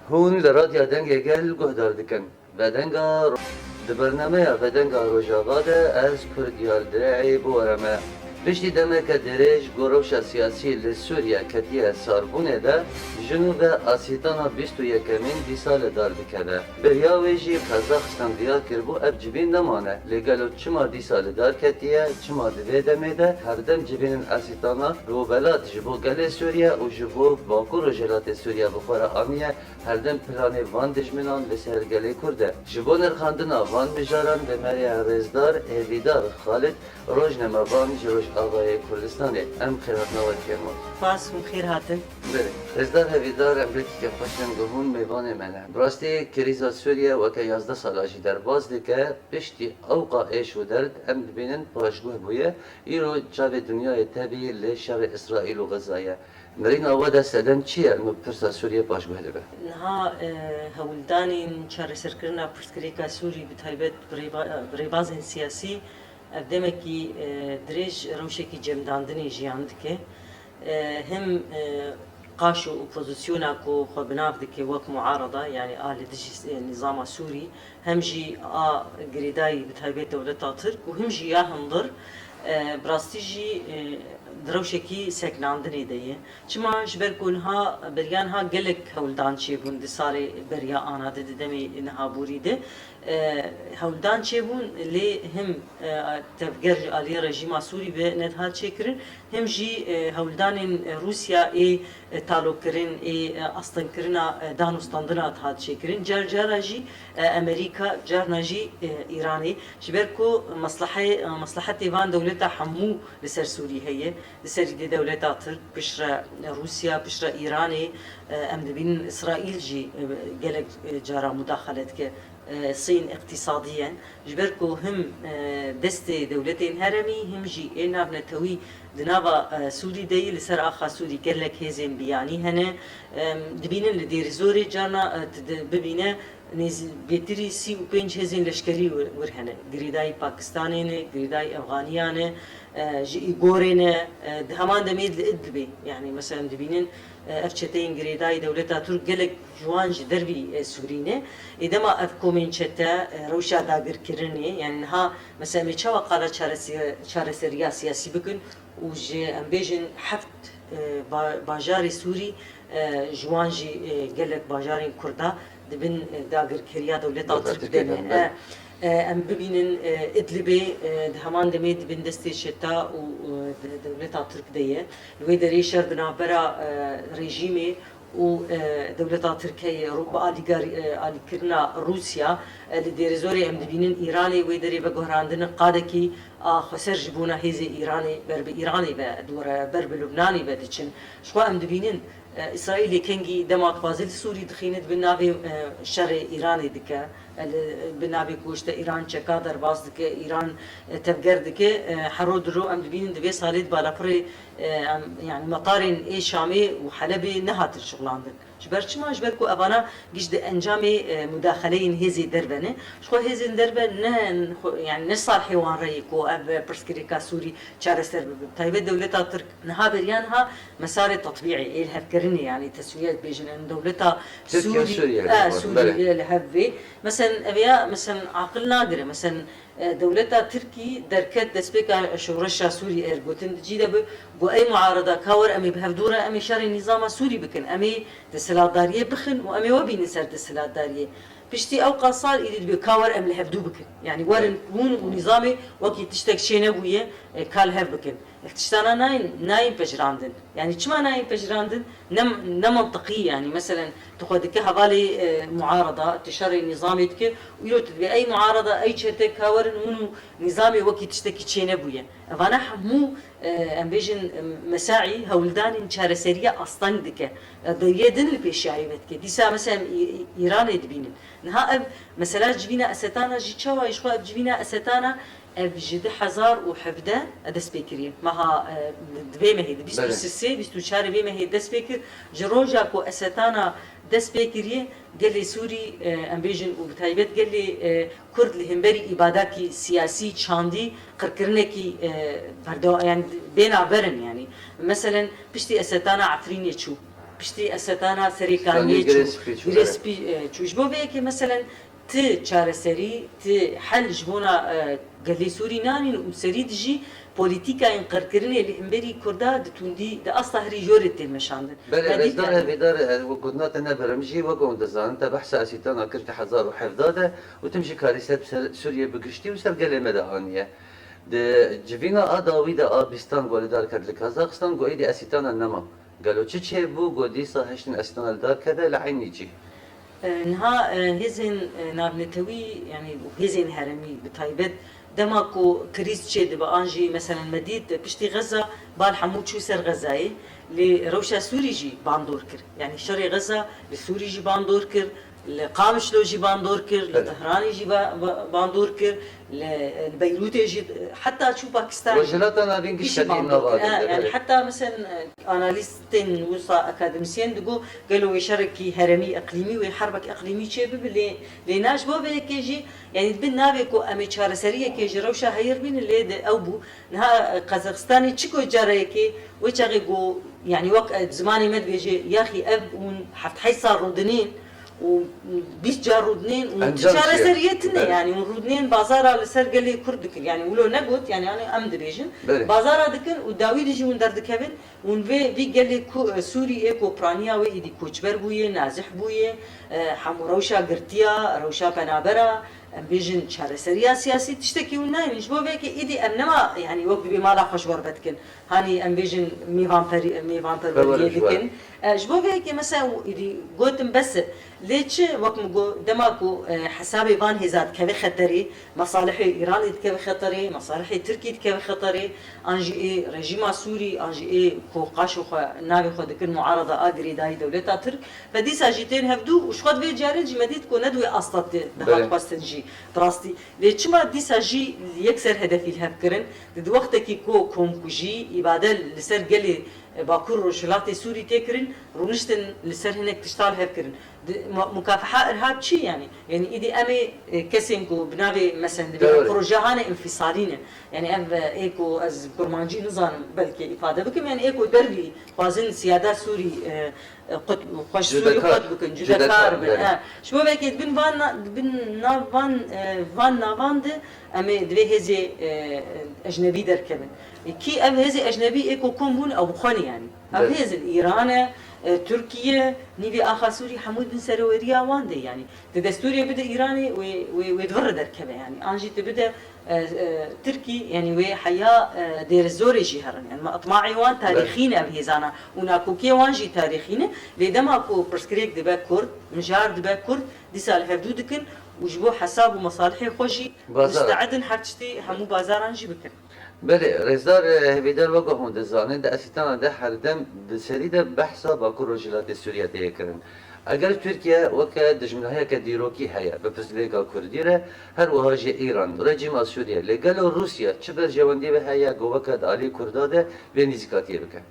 هون لراديا دنگه گل گهدار دکن و دنگا دبرنامه و دنگا روژاواده از کردیار درعی بورمه پشتی دمک درج گروش سیاسی لسوریا کتیه ساربونه ده جنوب آسیتانا 21 دی سال دار بکده بریاویجی قزاقستان دیا کربو اب جبین نمانه لگلو چما دی سال دار کتیه چما دوی دمیده هر دم جبین آسیتانا رو بلات جبو گل سوریا و جبو باکو رو جلات سوریا بخورا آمیه هر دم پلان وان دجمنان لسر گلی کرده جبو نرخاندنا وان بجاران به مریا رزدار ایویدار خالد روزنامه وان جروش آقای کردستانه ام خیرات نواد کرمان باس خیر هاتن بله رزدار هویدار امریکی که خوشن گهون میوان منه براستی کریزا سوریه و که 11 سالاجی در باز دیگه پشتی اوقا ایش و درد ام ببینن پاشگوه بویه ایرو جاو دنیای طبیعی لشر اسرائیل و غزایه مرین آواده سدن چیه مبترسا سوریه پاشگوه دیگه نها هولدانین چاره سرکرنا پرسکریکا سوری بتایبت بریبازن سیاسی دمکی درج روشکی جمداندنی جیاند که هم قاشو اپوزيسيونا كو خو بنافدك وك معارضه يعني دجي النظام السوري همجي قريداي بتهيبه دولة ترك وهمجي يا هنظر براستيجي دروشكي سكناندني ديه چما جبر كونها بريانها قلك هولدان چيبون دي ساري بريا انا دمي انها بوريده هولدان چيبون لي هم تفجر علي رژیم سوري به ندها چكرن هم جي هولدان روسيا اي تالو كرين اي اصلا كرنا دانوستاندنا تها چكرن جرجرا جي امريكا جرنا جي ايراني جبركو مصلحه ايوان دولتها حمو لسر سوري هي لسر دي دولتها ترك بشرا روسيا بشرا ايراني ام دبين اسرائيل جي قالك جرى مداخلتك صين اقتصاديا جبركو هم دست دولتين هرمي هم جي انا بنتوي دنابا سوري دي لسر اخا سوري قالك هزين بياني هنا دبين لدير زوري جانا ببينا نزل بيتري سي و بينج هزين لشكري ورهنا قريداي باكستاني قريداي افغانيانه جي غورينا همان دميد لادلبي يعني مثلا دبينن افشتين قريداي دولتها ترك قالك جوانج دربي سورينه اذا ما افكومين شتا روشا داغر كرني يعني ها مثلا ميتشوا قال شارع سياسي بكن وجي امبيجن حفت باجاري سوري جوانجي قالك باجارين كردا دبن داغر كريا دولتها ترك دمه ام ببینن ادلبه همان دمید بندستی شتا و دولتا ترک دیه لوی دری شرد نابرا رژیمی و دولتا ترکیه روبا آلی کرنا روسیا لدیر زوری ام دبینن ایرانی وی دری بگهراندن قاده کی خسر جبونا هیزی ایرانی برب ایرانی و دور برب لبنانی و دچن شو ام دبینن اسرائیل کنگی دماغ فاضل سوری دخینت بنابه شر ایرانی دکه بنابه کوشت ایران چکا در باز دکه ایران تفجر دکه حرود رو ام دبینن دوی سالید بالا پر يعني مطارين اي شامي وحلبي نهات الشغلاندن جبر چما جبر كو ابانا جد انجامي مداخلين هزي دربنه شو هزي دربن نه يعني نصار حيوان ريكو اب برسكريكا سوري چارسر تايبه دولتا ترك نها بريانها مسار تطبيعي ايه هفكرني يعني تسويات بيجن ان دولتا سوري سوري لهبي مثلا ابيا مثلا عقل نادره مثلا دولتا تركي دركت دسبيكا شورشا سوري ارغوتن جيدا بو اي معارضه كاور امي بهفدوره امي شر النظام السوري بكن امي دسلاداريه بخن وامي وبي نسر دسلاداريه بشتي اوقا صار يريد بكاور ام لهفدو بكن يعني ورن كون ونظامي وقت تشتك شينا بويه كال هف بكن اكتشتانا ناين بجراندن يعني چما ناين بجراندن نم منطقي يعني مثلا تاخذك حوالي معارضه تشري نظامي تك ويروت باي معارضه اي شتك كاور منو نظامي وقت تشتكي شينا بويه فانا مو ام بيجن مساعي هولدان چارسريه اصلا دكه ديدن البيشاي بتك ديسا مثلا ايران يدبين نها مثلا جبينا استانا جي تشوا يشوا جبينا استانا بجد حزار وحفده دست بكري مها دبي مهي بيستو سسي بيستو شاري بي مهي دست بكر جروجا كو استانا دست بكري قال لي سوري امبيجن وبتايبت قال لي كرد لهمبري اباداكي سياسي تشاندي قركرنكي بردو يعني بين عبرن يعني مثلا بشتي استانا عفرين يشو پشتی ئەسەتانە سەرێکانیە گرێسپی چوش بۆ بەیەکێ مەسەلەن ت چارەسەری ت حەل ji بۆ gelê Sûrî nanîn û serî dijî polîtîkayên qirkirinê li hemberî Kurda di tundî di asla herî jorê tê meşandin. Rêzdar hevêdar got te neberim jî wek dizanin te behsa Asîtana kir te 1970 de û tim jî karî ser Sûriye bigiştî û ser gelê me de aniye. Di civîna a dawî de a bîstan golîdar kir li Kazaxistan goî di Asîtana nema. Gelo çi çêbû got dîsa heştin Asîtana li dar kede li Eynî cî. Niha hêzên navnetewî yani hêzên heremî bi taybet dema ku kriz çê dibe an jî meselen me dît piştî Xeza bal hemû çû ser Xezayê lê rewşa Sûrî jî bandor kir. Yani şerê Xeza li Sûrî jî bandor kir, li Qamişlo jî bandor kir, li Tehranê jî bandor kir, li Beyrûtê jî heta çû Pakistan. Rojilata navîn giştî nava. Yani heta meselen analîstên wisa akademisyen digo gelo wê şerekî heremî iqlîmî wê herbek iqlîmî çê bibe lê naş bo vêyekê jî yani bin navê ku em ê çareseriyekê ji rewşa heyir bînin lê de ew bû. Niha Qazaxistanê çi ku careyekê wê çaxê got yani wek zimanê me dibêje yaxî ev hûn heft hey sal rûdinên û 20 car rûdinên û çareseriyetine yani rûdinên bazara li ser gelê Kurd dikin yani wilo negot yani em dibêjin bazara dikin û dawî dijî hûn derdikevin hûn vê gelê Sûriyê ku piraniya wê êdî koçber bûye nazih bûye hemû rewşa girtiya rewşa penabera em bêjin çareseriya siyasî tiştekî hûn nayînin ji bo vêkê êdî em nema yani wek dibê mala xwe ji we dikin hanî em bêjin mêvanperweriyê dikin ji bo vêyekê mesela êdî gotim bes lê çi wek min got dema ku hesabê van hêza dikeve xeterê mesalihê Îranê dikeve xeterê mesalihê Tirkî dikeve xeterê an jî ê rejîma Sûrî an jî ê ku qaşo xwe navê xwe dikin muarada a girêdayî dewleta Tirk ve dîsa jî tên hevdû û ji xwe divê carê jî me dît ku ne divê asta dihat xwestin jî rastî lê çima dîsa jî yekser hedefî li hev kirin di wextekî ku komkujî îbade li ser gelê Bakur Rojhilatê Sûrî tê kirin rûniştin li ser hinek tişta li hev kirin mukafeha irhab çi yani yani îdî em ê kesên ku bi navê mesela divê projehane infisalî ne yani ev ê ku ez kurmancî nizanim belkî îfade bikim yani ê ku dervî xwazin siyada Sûrî xweş Sûrî xwed bikin cudekar bin ji bo vêkê bin van navan de em ê divê hêzê ejnebî derkevin ki ev hêzê ejnebî ê ku kom bûn ew bixwenî yani ev hêzin Îranê Türkiye nîvê axa Sûrî hemû din serweriya wan de yani di destûrê bide Îranê wê divire derkeve yani an jî te bide Tirkî yani wê heya dêrezorê jî herin yani matmaî wan tarîxî ne ev hêzana û nakokê wan jî tarîxî ne lê dema ku pirsgirêk dibe Kurd mijar dibe Kurd dîsa li hevdû dikin û ji bo hesab û masalihê xwe jî müsteedin her tiştî hemû bazaran jî bikin. Belê rêzdar hevêdar wek hûn dizanin di Asîtana de herdem di serî de behsa Bakur Rojhilatê Sûriye tê kirin. Eger Tirkiye weke dijminahiyeke dîrokî heye bi pirsgirêka Kurdî re her wiha jî Îran rejîma Sûriye lê gelo Rûsya çi berjewendî ve heye ku weke di alî Kurda de vê nîzîkatiyê bike.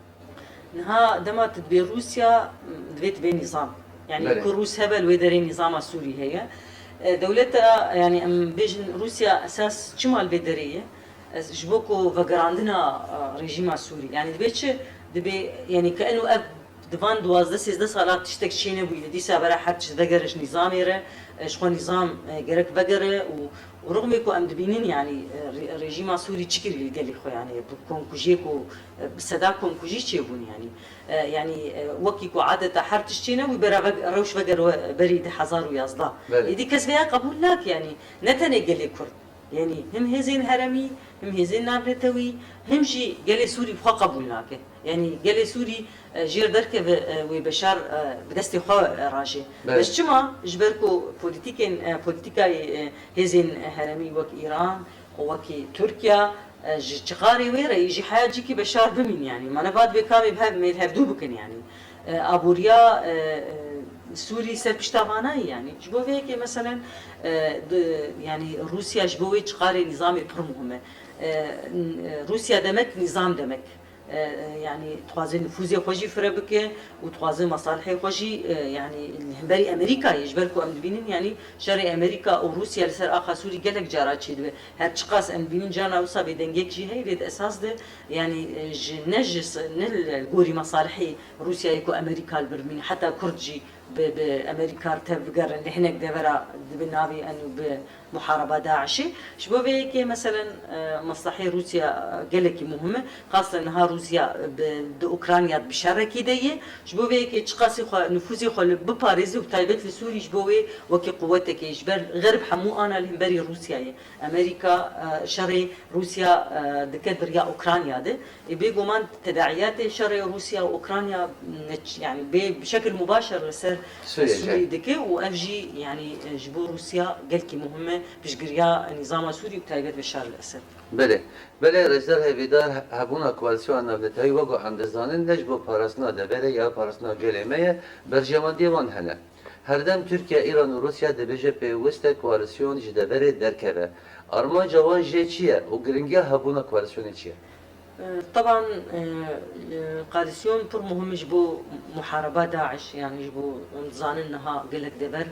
Niha dema tu divê Rûsya divê tibê nîzam yani ku Rûs hebe li wê derê nîzama Sûrî heye dewleta yani em bêjin Rûsya esas çima li vê derê ye ji bo ku vegerandina rejîma Sûrî yani divê çi divê yani ke ew divan 12-13 salat tiştek çîne bûye dîsa bera her tişt vegere ji nîzamê re ji xwe nîzam gerek vegere û rûmê ku em dibînin yani rejîma Sûrî çi kirî li gelê xwe yani komkujiyê ku seda komkujî çêbûn yani yani wekî ku adeta her tişt çîne wî bera rewş veger berî 2011 êdî kes vêya qebûl nak yani ne tenê gelê Kurd yani hem hêzên heremî hem hêzên navnetewî hem jî gelê Sûrî xwe qebûl nake yani gelê Sûrî jêr derkeve wê beşar bi destê xwe rajê beş çima ji ber ku polîtîkayê hêzên heremî wek Îran û wekî Tirkiya ji çiqarê wê re jî heya cîkî beşar bimîn yani manevat vê kamê mêl hevdû bikin yani aboriya Sûrî ser pişta vanayî yani ji bo vêyekê meselen yani Rûsya ji bo wê çiqarê nîzamê pir muhim e Rûsya demek nîzam demek يعني توازن نفوذي خوجي فربك وتوازن مصالحي خوجي يعني بري امريكا يجبركم ام بينين يعني شرق امريكا او روسيا لسر اخا سوري قالك جارات شي هر تشقاس ام بينين جانا وصا بدنجك جي هي ريد اساس ده يعني نجس نل غوري مصالحي روسيا يكو امريكا البرمين حتى كردجي بامريكا تبقر اللي هناك دبرا بالنابي انه بمحاربه داعش شبو بيك مثلا مصلحه روسيا قالك مهمه خاصه انها روسيا باوكرانيا بشاركي ديه شبو بيك تشقاسي نفوذي خل بباريس وتايبت لسوري شبو وكي قوتك يجبر غرب حمو انا الهمبري روسيا امريكا شري روسيا دكتور يا اوكرانيا ده بيجو مان تداعيات شري روسيا واوكرانيا يعني بشكل مباشر لسر سوري دكي وافجي يعني جبو روسيا قالكي مهمه بشقريا نظام سوري وتايبت بشار الاسد بله رجدار هیدار هبونا کوالسیون نبلتهایی وگو اندزانن نجبو پارسنا دبره یا پارسنا گلیمه برجمان دیوان هنه هر دم ترکیه ایران و روسیا دبیجه پیوسته کوالسیون جدبره درکبه ارما جوان جه چیه و گرنگه هبونا کوالسیون چیه؟ طبعا قادسيون بر مهم جبو محاربة داعش يعني جبو نظان انها قلك دبر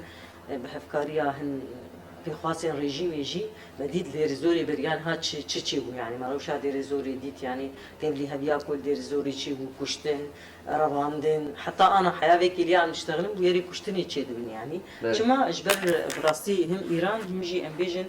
بهفكاريا هن في خاصين ريجيم يجي بديد لرزوري بريان هات تشي بو يعني ما روش هادي رزوري ديت يعني قبلي هبيا كل دي رزوري تشي بو كشتن رواندن حتى انا حياتي كليا نشتغل ويري كشتني تشي دبن يعني كما اجبر براستي هم ايران هم جي امبيجن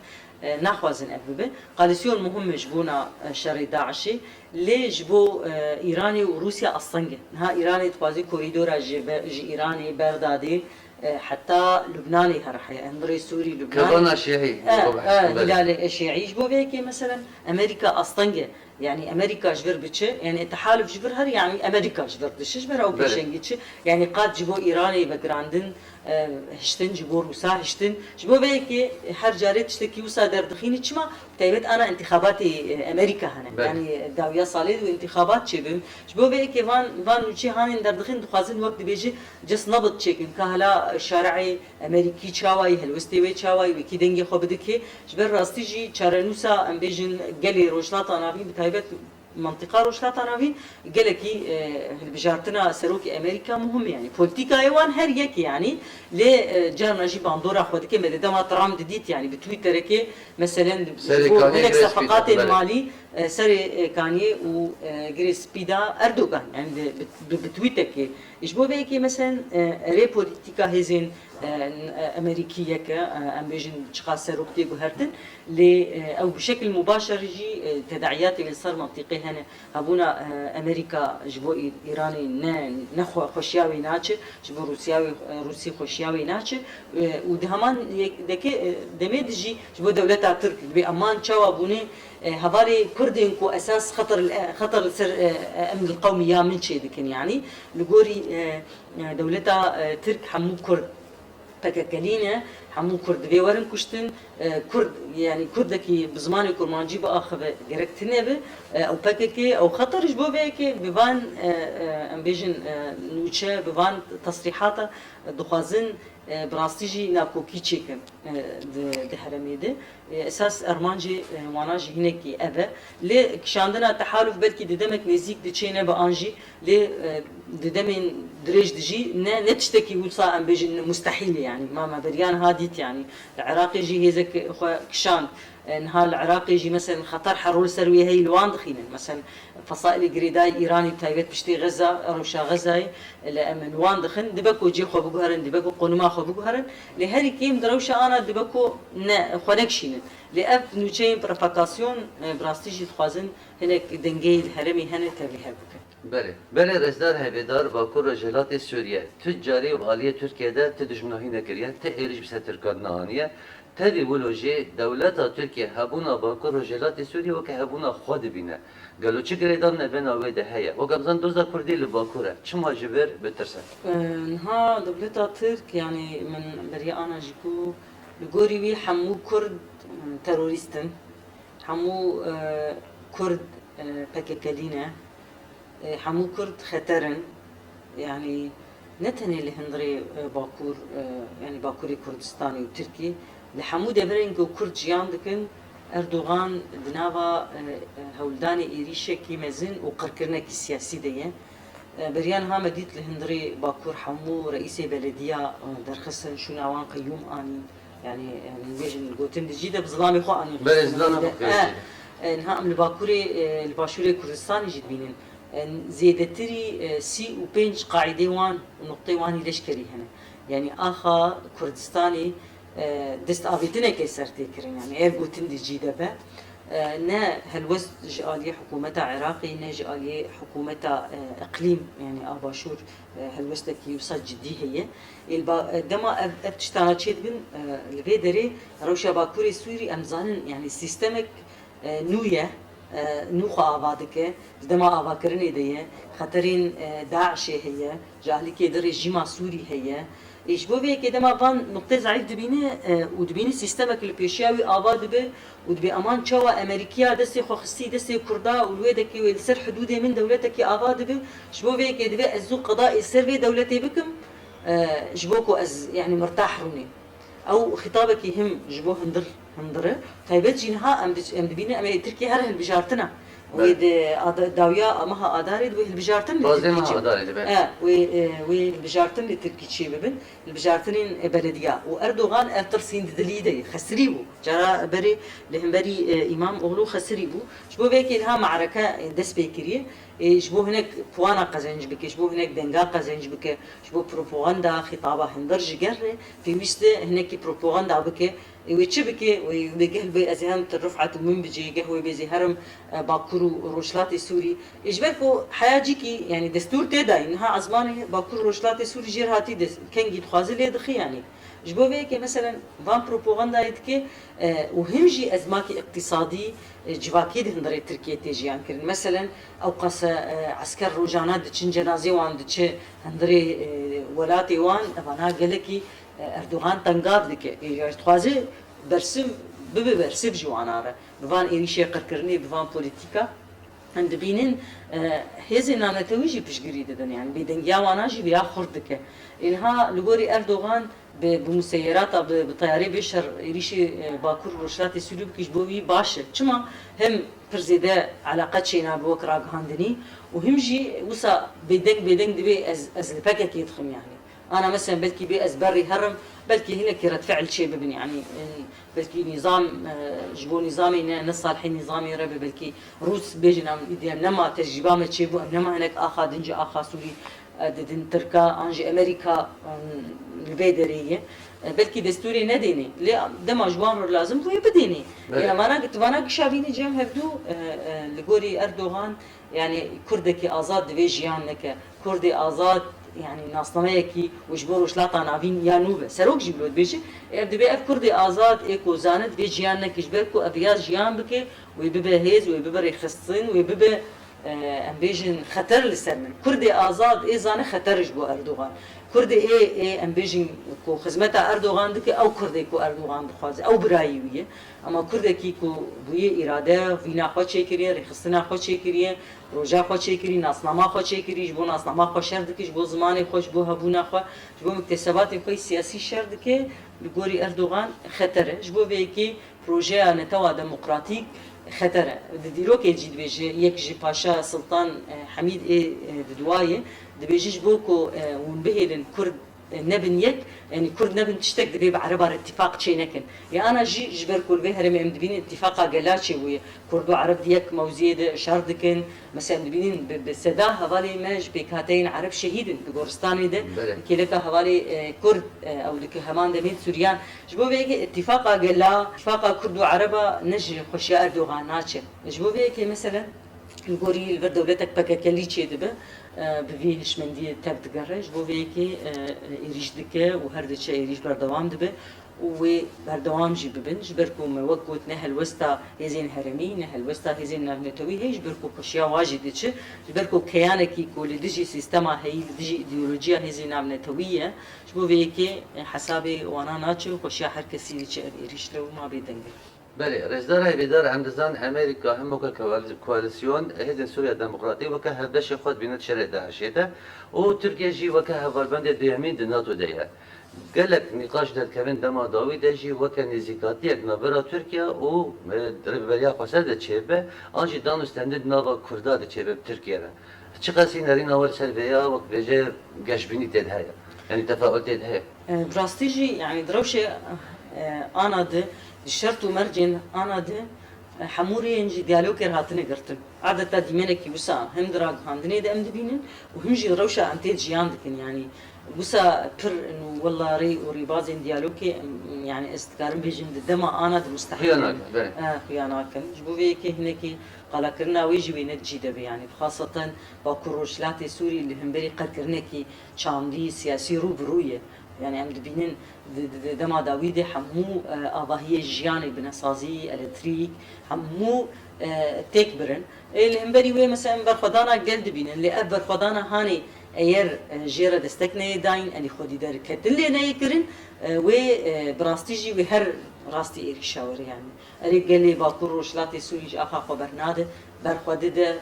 ناخوازن أبوبة قالسيون مهم جبونا شر داعشي ليه جبو إيراني وروسيا أصلاً ها إيراني توازي كوريدورا جي إيراني بغدادي حتى لبناني هرحية أمري سوري لبناني كمان شيعي هلال شيعي جبو بيكي مثلا أمريكا أصلاً يعني أمريكا جبر بتشي يعني التحالف جبر هر يعني أمريكا جبر بتشي جبر أو بتشنجتشي يعني قاد جبو إيراني بقراندن هشتن جبو روسا هشتن جبو بيكي هر جاري تشتكي وسا دردخيني تشما تايبت أنا انتخاباتي أمريكا هنا يعني داوية صاليد وانتخابات شبم جبو بيكي فان وشي هاني دردخين دخازن وقت بيجي جس نبض تشيكن كهلا شارعي أمريكي تشاوي هلوستيوي تشاوي وكي دنجي خو بدكي جبر راستيجي تشارنوسا أم بيجن قالي روشلاطا نابي بتايبت منطقة روشلاطا نابي قالكي بجارتنا سروكي أمريكا مهم يعني بوليتيكا ايوان هر يك يعني لي جارنا جي باندورا خودكي مدام ترامب ديت يعني بتويتر كي مثلا هناك صفقات المالي سري كاني وجريس بيدا اردوغان يعني بتويتر كي يجبو بيكي مثلا ري بوليتيكا هزين امريكيه ك ام بيجن تشخاص سروكتي جهرتن ل او بشكل مباشر يجي تداعيات اللي صار منطقي هنا ابونا امريكا جبو ايراني نخو خوشياوي ناتش جبو روسي خوشياوي ناتش ودهمان دكي دمدجي جبو دولتها ترك بامان تشاو ابوني هذاري كردين كو اساس خطر امن القوميه من شيء دكن يعني لقوري دولتها ترك حمو كرد بككلينا حمو كرد بيورن كشتن كرد يعني كردكي بزمان كرمانجي باخذ جركتنه به او بككي او خطر جبو بيكي ببان ام بيجن نوتشه ببان تصريحاته دخازن براستيجي ناكوكي تشيكن ده حرميده اساس ارمانجي واناجي هناكي ابا لي كشاندنا تحالف بلكي ددمك نزيك دتشينا بانجي لي ددمن دريج دجي نتشتكي وصا ام بيجن مستحيل يعني ما بريان هاديت يعني العراقي يجي هيزك كشان نهار العراقي يجي مثلا خطر حرول سرويه هي لوان دخينا مثلا فصائل جريداي ايراني تايبت بشتي غزه روشا غزاي لامن وان دخن دبكو جي خو بغهرن دبكو قنما خو بغهرن لهري كيم دروشا انا دبكو خونكشين لاف نوتشين بروفوكاسيون براستيجي خوازن هناك دنجي الهرمي هنا تبي بله رزدار هبیدار باکور رجالات سوریه تجاری و عالیه ترکیه ده تدشمناهی نکریه ته ایرج بسه ترکان نهانیه تبي ولوجي دولة تركيا هبونا باكر رجالات سوريا وك هبونا خود بينا قالوا تشي قريدان بينا ويدا هيا وقبزان دوزا كردي لباكورة چما جبر بترسل ها دولة ترك يعني من بريا انا جيكو لغوري وي حمو كرد تروريستن حمو كرد باكيكالينا حمو كرد خطرن يعني نتني اللي هندري باكور يعني باكوري كردستاني وتركي لحمو دبرين كو كرد جيان دكن اردوغان دناوا هولداني ایریشکی مزن و قرکرنکی سیاسی دیه بريان ها مديت لهندري باكور حمو رئيس بلدية درخصن شو نوان قيوم اني يعني بيجن قوتن جديده بظلامي خو اني بلزلانه انها من باكوري الباشوري كردستان جد بينن زيدتري سي و بنج قاعده وان نقطه وان لشكري هنا يعني اخا كردستاني دست افيتنا كسرتي كرين يعني ارغوتن جديده به نا هلوز جالية حكومة عراقي نا جالية حكومة اقليم يعني اباشور هلوزتك يوصل جدي هي دما ابتشتانا تشيد بن الفيدري روشا باكوري سوري امزانن يعني سيستمك نوية نوخا آبادك دما آباكرني ديه خطرين داعش هي جالي كده رجيم سوري هي إيش بوفي كده ما فان نقطة ضعيف دبينه ودبينه سيستمك اللي بيشاوي آباد به ودبي أمان شوا أمريكيا دستي خخصي دستي كردا والويدك والسر حدوده من دولتك آباد به شبوفي كده بقى الزو قضاء السر في دولتي بكم جبوكو أز يعني مرتاح روني أو خطابك يهم جبوه هندره طيبت جينها أم دبينه أم تركيا هره البجارتنا ويد داويا أمها أدارد ويد البجارتن لازمها أدارد ويد البجارتن لتركي شيء ببن البجارتنين بلدية وأردوغان أترسين دليده خسريبو جرا بري لهم بري إمام أغلو خسريبو شبو بيك إنها معركة دس بيكريه شبو هناك بوانا قزنج بك شبو هناك دنجا قزنج بك شبو بروباغندا خطابة هندر جرة في وسط هناك بروباغندا بك ويتشبكي وبيجهل بأزهام الرفعة من بيجي قهوة بيزي هرم باكورو روشلاتي سوري إجباركو حياجيكي يعني دستور تدا إنها عزماني باكورو روشلاتي سوري جير هاتي كان جيد خوازي ليه دخي يعني جبو بيكي مثلا فان بروباغندا يدكي وهمجي أزماكي اقتصادي جواكي هندري تركيا تيجي يعني كرن مثلا أوقاس عسكر روجانا دتشن جنازي وان دتش هندري ولاتي وان أبانا قالكي اردوغان تنقاف دكه يعني خوازي برسم برسف جواناره بفان ايريشي قركرني بفان بوليتيكا عند بينن هزي نانتويجي بشغري ددن يعني بيدنجا واناجي بيا خردك انها لغوري اردوغان بمسيرات بطياري بشر ايريشي باكور روشاتي سوري بكيش بوي باشه چما هم برزيده علاقات شينا بوكرا هاندني وهمجي وسا بيدنج دبي از الباكيت يدخم يعني أنا مثلا بلكي بأزبري هرم بلكي هنا كرة فعل شيء ببن يعني بلكي نظام جبو نظامي نص الحين نظامي ربي بلكي روس بيجنا إديم نما تجربة ما تشيبو نما هناك آخا دنجا آخا سوري ددن تركا أنجي أمريكا البيدرية بلكي دستوري نديني ليه دما جوان لازم هو بديني يعني ما أنا قلت وانا كشافيني جام هبدو لقوري أردوغان يعني كردكي آزاد دفيجيانك كردي آزاد يعني ناسنامەیەکی وجبۆ ڕۆژلاتا ناوین یان نوبە سەرۆک ژی بلۆت بێژێ دەبێ ئەف کوردی ئازاد ئێکۆ زانت بێ ژیان نەکەش بەرک و ئەڤیاز ژیان بکێ وی ببێ هێز وی ببە ڕێخستن وی ببێ ئەم بێژن خەتەر لەسەر من کوردی ئازاد ئێ زانە خەتەرش بۆ ئەردوغان کوردی ئێ ئەم بێژین کۆ خزمەتە ئەردوغان دکە ئەو کوردێک و ئەردوغان بخوازێ ئەو برایی ویە ئەمە کوردێکی کۆ بوویە ئیرادە ڤیناخوا چێکریە ڕێخستناخوا چێکریە روجا خو چیکری ناسنامه خو چیکریش بو ناسنامه خو شر دکش بو زمان خوش بو هبونه خو بو مکتسبات خو سیاسی شر دکه لګوري اردوغان خطره جبو به کی پروژه نتوا دموکراتیک خطره د دیرو کې جید بيجي یک جي پاشا سلطان حمید ددوایه د بيجي بو کو ونبهلن كرد نبن يك يعني كرد نبن تشتك دبي بعربار اتفاق شينكن يعني انا جبر كل بهر من دبين اتفاقا قلاشي ويا كرد وعرب ديك موزيد شاردكن مثلا دبين بسدا حوالي ماج بكاتين عرب شهيد بغورستاني ده كيلك حوالي كرد او لك همان دمين سوريان جبو بيك اتفاقا قلا اتفاقا كرد وعربا نجي خوشيا اردوغان ناتشه جبو بيك مثلا الجوري البرد دولتك بكاكلي شيء دبه بفيش من دي تبت جرج بو فيكي يريش دكه وهرد شيء يريش بردوام دبه وبردوام جي ببن جبركم وقت نهل وسطا هزين هرمي نهل وسطا هزين نغنتوي هي جبركم قشيا واجد دتش جبركم كيانكي كل ديجي سيستما هي ديجي ايديولوجيا هزين نغنتويه بو فيكي حسابي وانا ناتشو قشيا هر كسي يريش لو ما بيدنگ بله رجدار هاي بدار عندزان أمريكا هم كواليسيون هيدن سوريا الديمقراطية وكا هردش خود بينات شرع داعش و تركيا جي وكا هفالبند ديامين دي ناتو ديها قالك نقاش در كمان دما داوي دجي وكان نزيكاتيك نبرا تركيا و دربليا قصد تشيبه انجي دانو ستندد نافا كردا تشيبه بتركيا چقاسي نرين اول سلبيا وقت بيجي قشبيني تدهايا يعني تفاؤل تدهايا براستيجي يعني دروشة أنا ده الشرط ومرجن أنا ده حموري إنجي ديالوج هاتني قرتن عادة ديمينك وسا هم دراج هاندني ده أمد بينن وهم جي روشة أنتيج جياندكن يعني وسا بر إنه والله ري بازين ديالوجي يعني استكارم بيجن دما أنا ده مستحيل خيانات خيانات كان جبوا فيك هناك قال كرنا ويجي وينتجي ده يعني خاصة باكروشلات سوري اللي هم بري قد كرناكي شامدي سياسي روبروية يعني عم دبينن دما داويدي حمو آباهية جياني بنسازي الكتريك حمو تكبرن اللي هم بري وي مثلا برخدانا قلد بينن اللي برخدانا هاني اير جيرا دستكني داين اني خودي دار كتلي نايكرن و براستيجي وهر راستي إيرشاور يعني أري قال لي باكور روشلاتي سوري أخا خبرناده برخوده ده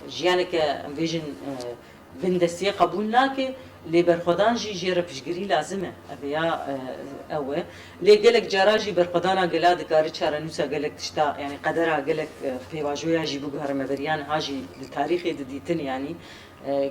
جيانك فيجن بندسية قبول ناكي لي برخدان جي جيرا بشجري لازمه أبيا أوه لي قالك جراجي برخدانا قلاد كاري شارع نوسا قالك تشتا يعني قدرها قالك في واجويا جي بوجهر مبريان هاجي التاريخ ديتن يعني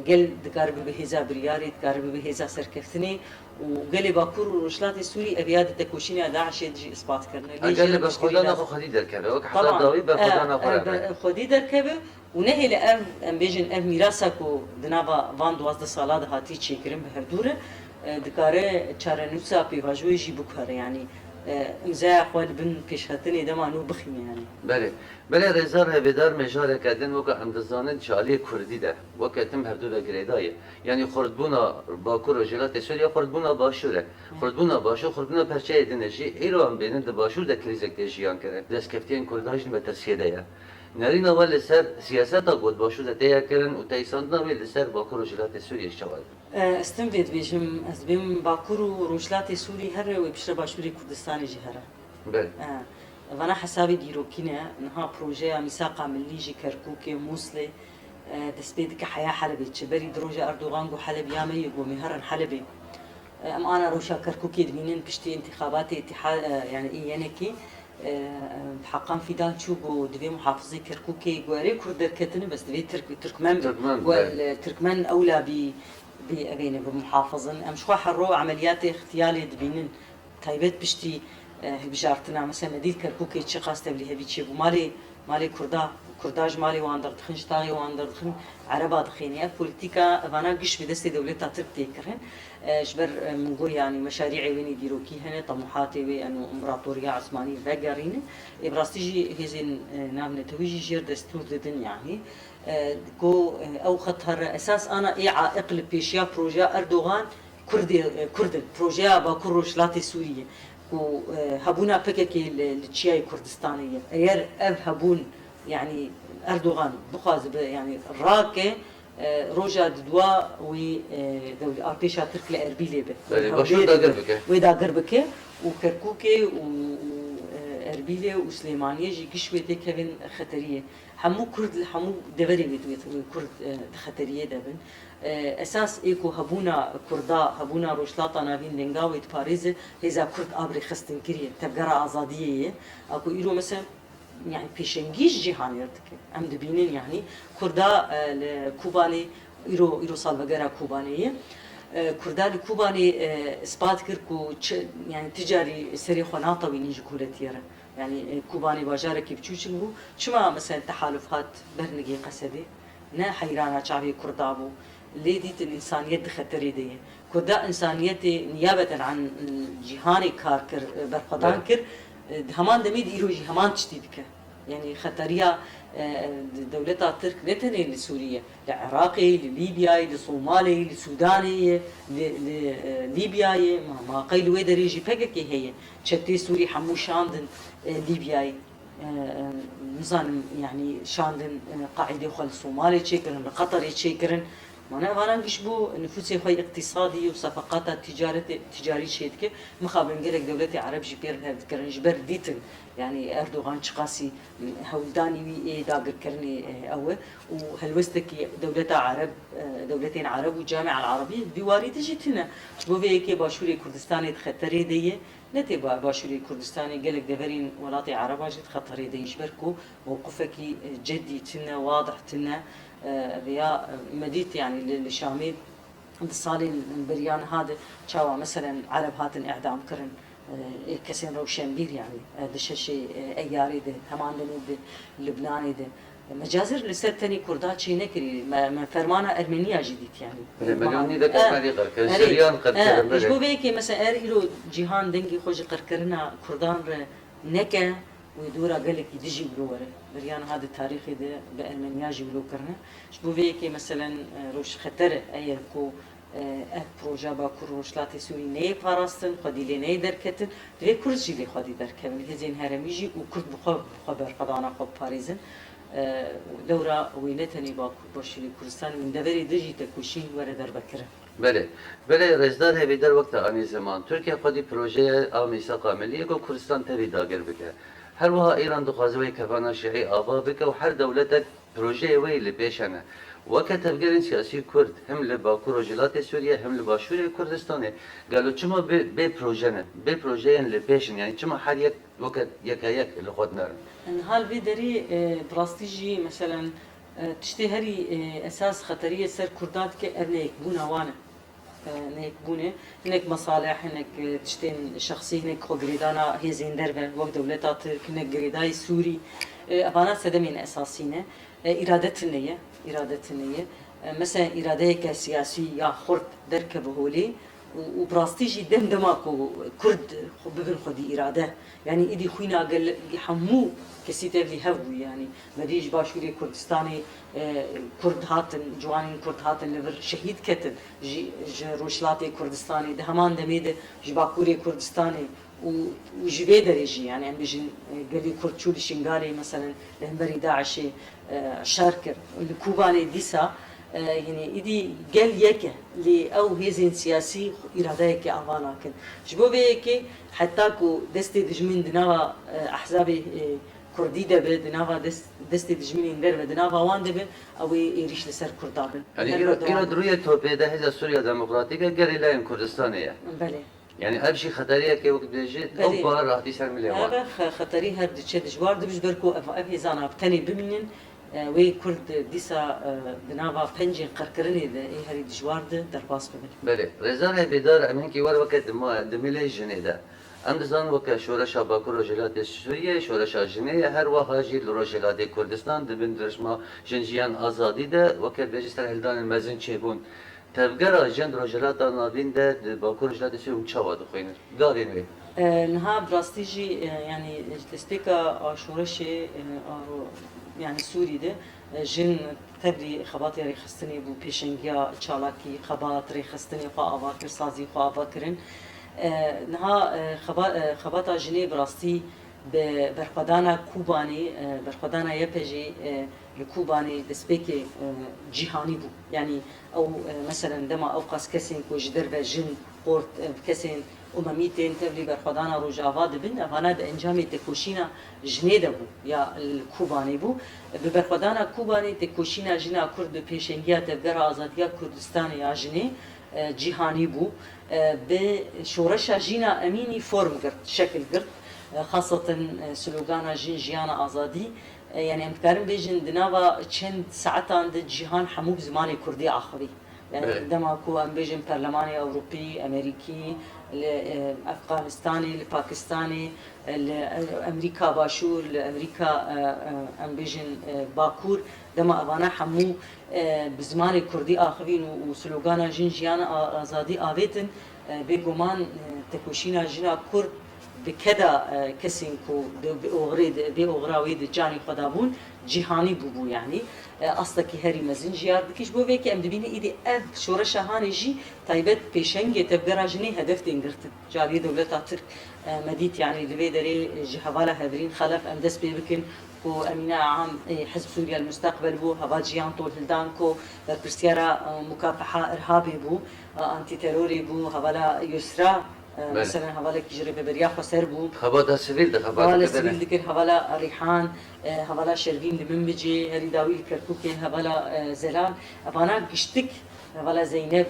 قال دكار بهزا برياري دكار بهزا سركفتني وقال باكور وروشلات السوري ابياد تكوشيني داعش يجي اثبات كرنا قال بخدانا خدي دركبه وك حدا داوي بخدانا قرا خدي دركبه ونهي لأم بيجن أم ميراثكو دنابا فان دوازده سالاد هاتي تشيكرن بهردوره دكاره چارنوسا بيواجوي جي بكره يعني امزاع خود بن كشهتني دما نو بخيم يعني بله رزار هبدار مجال کردن وک امدزانن چالی کردی ده وکتم هردو به گریدایه یعنی خردبونا باکور و جلات سوریا خردبونا باشوره خردبونا باشو خردبونا پرچه دنجی ایرو هم بینن ده باشور ده کلیزک دجیان کرد دست کفتین کرداش به ترسیده یا نرین اول سر سیاست بود باشور ده تیا کردن و تایساندنا ولی سر باکور و جلات سوریا شوال استنفيد بيجم أزبيم باكورو روشلاتي سوري هره وبشر باشوري كردستاني جهره. بله. وانا حسابي ديروكينا نها بروجي ميثاق ملي جي كركوكي موصلي دسبيد كحياة حلبي تشبري دروجة أردوغان جو حلب يامي يقو مهرن حلبي. أم أنا روشا كركوكي دمينين بشتي انتخابات اتحاد يعني إيانكي حقا في دان شوبو دبي محافظي كركوكي جواري كردر كتني بس دبي تركمان والتركمان أولى بأبينا بمحافظن أمش خو حرو عمليات اغتيالي دبينن تايبت بشتي بجارتنا مثلا مدينة كركوك يتشي قاسته بلي هبي تشي مالي كرداج مالي واندر دخن شتاغي واندر دخن عربا دخينيا بوليتيكا فانا قش بدستي دولتا تركتي كرهن جبر منقول يعني مشاريعي ويني ديروكي هنا طموحاتي وانه امبراطورية عثمانية ذاقرين براستيجي هزين نامنا تويجي جير دستور ددن يعني كو او خطر اساس انا اي عائق لبيشيا بروجا اردوغان كرد بروجا باكور روشلاتي سورية و هبونا بككي للشيعي كردستانية اير اب هبون يعني اردوغان بخاز يعني راكي روجا دوا و دولة اربيشا ترك لاربيلي به باشور دا قربكه ودا قربكه وكركوكي و اربيلي وسليمانيه جي قشوتي كevin خطريه همو كرد همو دبري كرد خطريه دبن اساس ايكو هبونا كردا هبونا روشلاطا نافين دنگاوي باريس هذا كرد ابري خستن كريه تبقرا ازاديه اكو يرو مثلا يعني بيشنجيش جهان يرتك ام دبينين يعني كردا كوباني يرو سالفغرا كوبانيه كردا الكوباني اثبات كركو يعني تجاري سري خناطه وينيجي كولتيره يعني كوباني باجارك بتشوشنو شما مثلا تحالفات برنقي قسدي نا حيرانا شعبي كردابو ليديت الانسانيه خطري دي كردا انسانيتي نيابه عن جهاني كاركر برخدان كر همان دميد ايروجي همان تشتيدك يعني خطريه دولتها الترك نتني لسوريا لعراقي لليبيا لصومالي لسوداني لليبيا ما قيل ويدريجي فككي هي شتي سوري حمو شاندن ليبيا نظام يعني شاندن قاعده خل صومالي تشيكرن قطر تشيكرن معناها وانا مش بو نفوسي خوي اقتصادي وصفقات تجاري شيء كي مخابن قالك دولتي عرب جبير هذكرن جبر ديتن يعني اردوغان شقاسي هولداني وي داقر كرني اوه وهلوستك دولتا عرب دولتين عرب والجامعه العربيه بوارد جتنا بو في باشوري كردستان خطري دي نتي باشوري كردستاني قالك دبرين ولاتي عرب جت خطري دي جبركو موقفك جدي تنا واضح تنا ويا مديت يعني للشامي الصالي البريان هذا شاوا مثلا عرب هاتن اعدام كرن كسين روشن بير يعني هذا الشيء اياري ده همان ده لبناني ده مجازر لسه تاني كردات شيء نكري ما فرمانه ارمينيا جديد يعني مليوني ده كمان يقرر سريان قد كلام مش بو بيكي مثلا اريلو جيهان دنگي خوش قركرنا كردان نكا ويدورا قالك يدجي بلوره بريان هذا التاريخي ده بأرمينيا جبلو كرنا شبو فيكي مثلا روش خطر ايكو بروژه با کروشلاتی سوری نه پاراستن خودی نه درکتن دوی کرد جیلی خودی درکن هزین هرمیجی و کرد بخبر خدانا خب پاریزن لورا وینتنی با شیلی کردستان من دوری دجی تکوشی ورد در بکره. بله رجدار هی در وقت آنی زمان ترکیه خودی پروژه آمیسا کاملی کو کردستان تری داگر بکه. هر وها ایران دخوازوی کفانا شیعی آوا بکه و هر دولت پروژه وی لپیشنه. وقت افغان سیاسی کرد هم لباکور و جلات سوریه هم لباشور کردستانه قالوا چما به پروژه نه به پروژه ان لپیشن یعنی چما هر یک وقت یک لخود نرن هل بدري براستيجي مثلا تشتهري اساس خطريه سر كردات كارنيك بونا وانا هناك بونه هناك مصالح هناك تشتين شخصي هناك خو جريدانا هي زين دربه وقت دولتات هناك جريداي سوري ابانا سدمين اساسينه اراده النيه مثلا اراده سياسي يا خرد دركب هولي وبراستيجي دماكو كرد ببن خدي اراده يعني ايدي خوينا قال يحمو كسيتي اللي هبو يعني مريج باشوري كردستاني كرد هاتن جوانين كرد هاتن لبر شهيد كتن جي روشلاتي كردستاني ده همان دميده جباكوري كردستاني وجبه درجي يعني عم بيجي قالي كرد شو شنغالي مثلا لهمبري داعشي شاركر الكوباني ديسا يعني إدي قال يك لي أو هزين سياسي إرادة كي أوانا كن شبو بيكي حتى كو دستي دجمين دناوا أحزابي كردي دبل دناوا دستي دجمين در دناوا وان دبل أو يريش لسر كردابل يعني إيراد رؤية توبيدا هذا سوريا ديمقراطية قال لا كردستانية بله يعني أبشي خطرية كي وقت بيجي أو بار راح تيسر مليون هذا خطري هاد تشد جوار دبش بركو أبي زانا بتاني بمنن وی کرد دیسا دناوا پنجی قرکرنی ده ای هری دجوار ده در باس ببین. بله رزان بیدار امین کی وار وقت ما دمیله جنیده. ام دزان وقت شورش باکور رجلات سوریه شورش جنیه هر وقت جیل رجلات کردستان دبن درشما جنجیان آزادی ده وقت بجستر هلدان المزن چیبون. تفکر جند رجلات نادین ده باکور رجلات سوری چهوا دخوینه. دارین وی. نها براستيجي يعني تستيكا شورشي يعني سوري ده جن تبري خباتي ريخستني بو بيشنجيا تشالاكي خبات ريخستني خو افاكر سازي خو افاكرن نها خباتا جني براستي برخدانا كوباني برخدانا يبجي لكوباني دسبيكي جيهاني بو يعني او مثلا دما اوقاس كسين كو جدر جن قورت كسين أمميتين تبلي برخدانا روجاوا دبن أفانا ده إنجامي تكوشينا جنيدا بو يا الكوباني بو ببرخدانا كوباني تكوشينا جنا كرد بيشنجيا تبقرا آزاديا كردستان يا جني جيهاني بو بشورشا جينا أميني فورم قرد شكل قرد خاصة سلوغانا جين جيانا آزادي يعني أمكارن بيجن دناوا چند ساعتان ده جيهان حموب زماني كردي آخري يعني عندما كو ام بيجن برلماني اوروبي امريكي افغانستاني الباكستاني امريكا باشور امريكا ام بيجن باكور دما ابانا حمو بزمان كردي اخرين وسلوغانا جنجيان ازادي ابيتن بيغمان تكوشينا جنا كرد بكذا كسينكو بأغراوي جاني خدابون جهاني بوبو يعني اصلا کی هری مزین جیار بکیش بو وی که ام دبینه ایدی اف شورش هانی جی تایبت پیشنگ تبگراجنی هدف تنگرت جاری دولت ترک مديت يعني لبي دري جهوالا هذرين خلف ام دس بيبكن كو امينه عام حزب سوريا المستقبل بو هواجيان طول هلدان كو برسيارا مكافحه ارهابي بو انتي تيروري بو هوالا يسرا مثلا هوالا كيجري ببريا خسر بو خبادا سيفيل ده هوالا سيفيل دكر هوالا ريحان هوالا شربين لمن بيجي هري داوي كركوك هوالا زلال ابانا قشتك هوالا زينب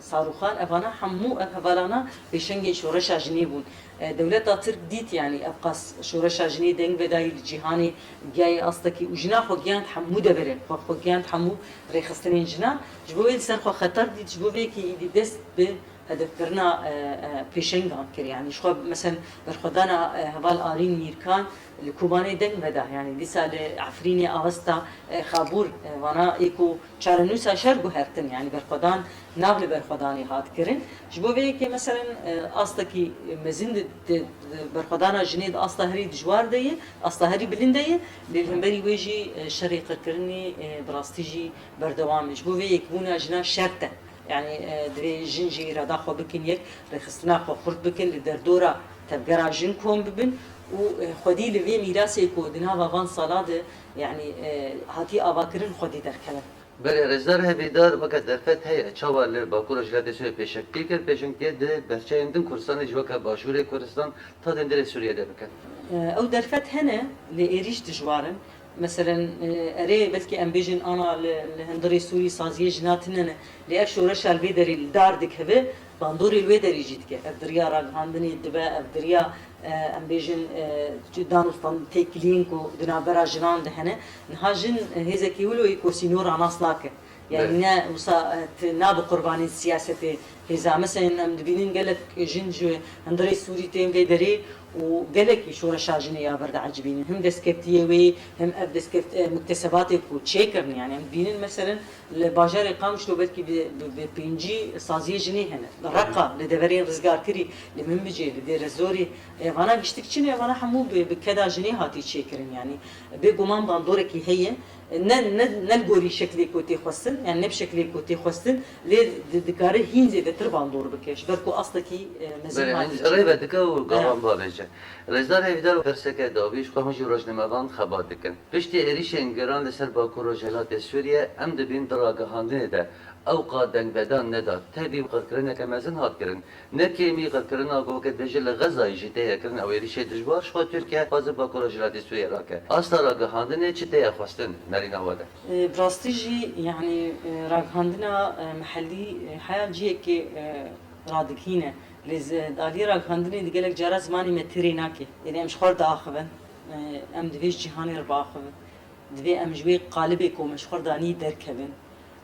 صاروخان ابانا حمو هوالانا بشنگ شورشا جنيبون دولت ترك ديت يعني ابقاس شورشا جني دنگ بداي الجهاني جاي اصلكي وجنا خو جان حمو دبره خو جان حمو ريخستنين جنا جبوي سر خو خطر ديت جبوي كي دي دست به هدف کرنا پیشنگان کر يعني شو مثلا برخدانا هوال آرين ميركان لكوباني دنگ بدا يعني دي سال عفريني اوستا خابور وانا ايكو چارنوسا شرگو هرتن يعني برخدان نابل برخداني هات کرن جبو بي كي مثلا اصلكي مزند برخدانا جنيد اصلا هري دجوار دي اصلا هري بلندي للهمبري ويجي شريق كرني براستيجي بردوام جبو بي يكونا جنا شرطه يعني دري جنجي ردا خو بكن يك رخصنا خو خرد بكن لدردورا تبقرا جن كوم ببن وخدي لفي ميراثي كو دنا وان صلاد يعني هاتي اباكرن خدي دركلا بله رزدار هبیدار وقت درفت هی چاوال باکور جلاد سوی پیشکی کرد پیشنگی ده برچه اندن کردستان جوکا باشور کردستان تا دندر سوریه ده بکن او درفت هنا لإيريش دجوارن مثلا اري بلكي ام بيجن انا الهندري سوري سازيه جناتنا لاف شورش البيدري الدار دك هبه باندوري الويدري جيتك افدريا راغ هاندني دبا افدريا ام بيجن دانستان تكلينكو دنابرا جنان دهنه نهاجن هيزكي ولو يكو سينور اناسلاك يعني نا وصا ناب قربان السياسه هذا مثلا ام دبينين قالك جنج هندري سوري تيم بيدري وقالك شورش جنيا برد عجبين هم دسكبتيه وي هم اف دسكبت مكتسباتك وتشيكرن يعني بينن مثلا الباجار قامش لو بلكي بينجي سازيه جني هنا رقه لدبرين رزقار كري لمن بيجي لدير الزوري وانا قشتكشني وانا حمو بكذا جني هاتي تشيكرن يعني بيقومان باندورك هي نلقوري شكلي كوتي خصن يعني نبشكلي كوتي خصن لي دكاري هينزي دتر باندور بكش بركو اصلكي مزال ريبه دكو قوام بالجه رزدار هیدار فرسکه داویش خواهمش روزنامه‌وان خبر دکن. پشتی ایریشن گران لسر باکور و جلات سوریه ام دبین دراگهاندنه ده او قادنگ بدان نداد تبی قرکرنه که مزن هات کرن نکیمی قرکرنه آگو که دجل غزای جیته کرن او ایریشه دجبار شو ترکیه فاز باکور و جلات سوریه راکه اصلا راگهاندنه چته خواستن نرین آواده براستيجي يعني راغهاندنا محلي حياة جيك رادكينه لز دالي راغهاندني دقلك جرى زماني متريناكي يعني مش خور داخبن ام دفيش جهاني رباخبن دفي ام جوي قالبك ومش خور داني دركبن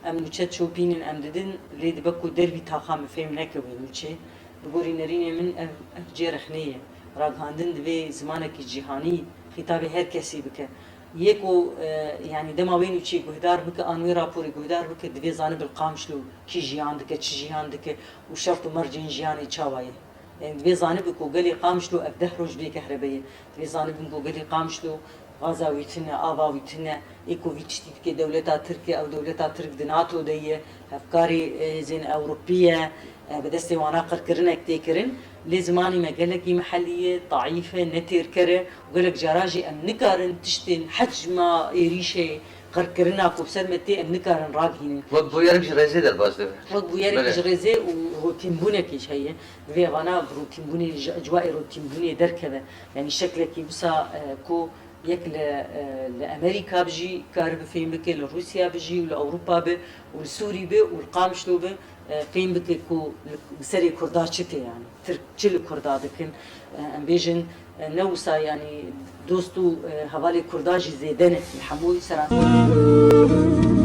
ام نوچت شوبينن ام ددن ليد بكو دربي تاخام فهم نكوي نوچه بقولي نريني من جيرخنيه راغهاندن دفي زمانك جهاني خطاب هر كسي بك يكو يعني دما وين شي جهدار بك انوي رابوري جهدار بك دبي زانب القامشلو كي جياندك تشي جياندك وشرط مرجين جياني تشاواي يعني دبي زانب بك قالي قامشلو ابده روج بي كهربيه دبي زانب بك قالي قامشلو غازاويتنا افاويتنا ايكو فيتشتي كي دولتا تركيا او دولتا ترك دناتو دي افكاري زين اوروبيه بدستي وانا قركرنا كتيكرن لزماني ما قالك محليه ضعيفه نتير كره وقالك جراجي ام نكارن تشتين حجما يريشه قركرنا كوبسر متي ام نكارن راغين وقت بويرك جريزي در باز ده وقت بويرك جريزي وروتين بونكي شيء في وانا روتين بوني اجواء روتين بوني دركبه يعني شكلك بسا كو يك لامريكا بجي كارب فين بك لروسيا بجي ولاوروبا به والسوري به والقامشلو به فين بك كو بسري كردار چته يعني ترك چل كردار دكن ام بيجن نوسا يعني دوستو حوالي كرداجي زيدنه الحمول سران